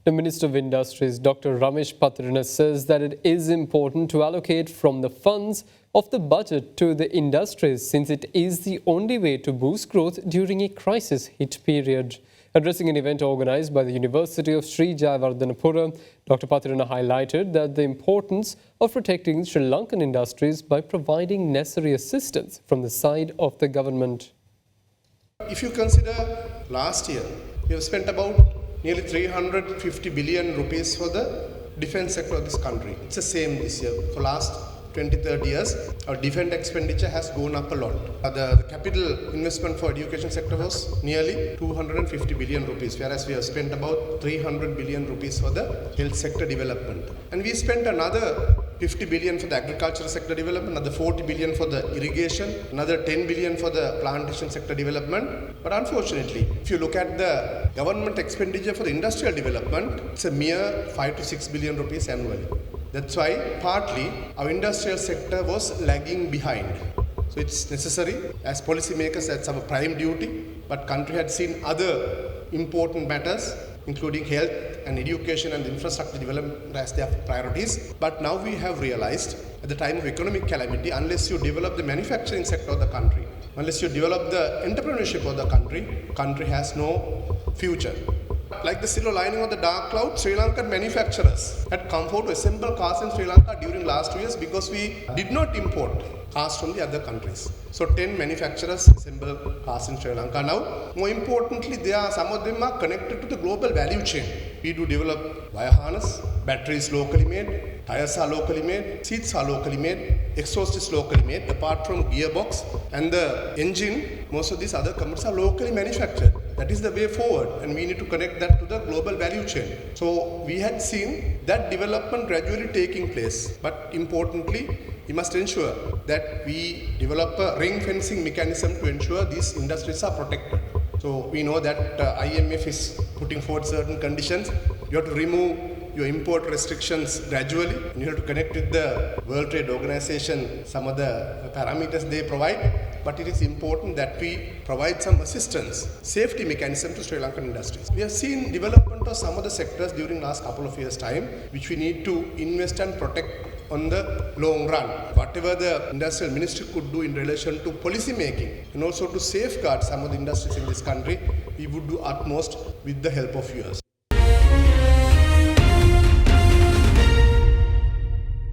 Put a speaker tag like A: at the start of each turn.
A: The Minister of Industries, Dr. Ramesh, says that it is important to allocate from the funds of the budget to the industries since it is the only way to boost growth during a crisis-hit period. Addressing an event organized by the University of Sri Jayawardhanapura, Dr. Pathirana highlighted that the importance of protecting Sri Lankan industries by providing necessary assistance from the side of the government.
B: If you consider last year, we have spent about nearly 350 billion rupees for the defense sector of this country. It's the same this year. For last 20-30 years, our defense expenditure has gone up a lot. The capital investment for education sector was nearly 250 billion rupees, whereas we have spent about 300 billion rupees for the health sector development. And we spent another 50 billion for the agricultural sector development, another 40 billion for the irrigation, another 10 billion for the plantation sector development. But unfortunately, if you look at the government expenditure for the industrial development, it's a mere 5 to 6 billion rupees annually. That's why partly our industrial sector was lagging behind. So it's necessary as policymakers, that's our prime duty, but country had seen other important matters including health and education and infrastructure development as their priorities. But now we have realized at the time of economic calamity, unless you develop the manufacturing sector of the country, unless you develop the entrepreneurship of the country has no future. Like the silver lining of the dark cloud, Sri Lankan manufacturers had come forward to assemble cars in Sri Lanka during last 2 years because we did not import cars from the other countries. So 10 manufacturers assemble cars in Sri Lanka now. More importantly, some of them are connected to the global value chain. We do develop wire harness, batteries locally made, tires are locally made, seats are locally made, exhaust is locally made. Apart from gearbox and the engine, most of these other components are locally manufactured. That is the way forward, and we need to connect that to the global value chain. So we had seen that development gradually taking place, but importantly, we must ensure that we develop a ring fencing mechanism to ensure these industries are protected. So we know that IMF is putting forward certain conditions. You have to remove your import restrictions gradually, and you have to connect with the World Trade Organization, some of the parameters they provide. But it is important that we provide some assistance, safety mechanism to Sri Lankan industries. We have seen development of some of the sectors during last couple of years' time, which we need to invest and protect on the long run. Whatever the industrial ministry could do in relation to policy making and also to safeguard some of the industries in this country, we would do utmost with the help of yours.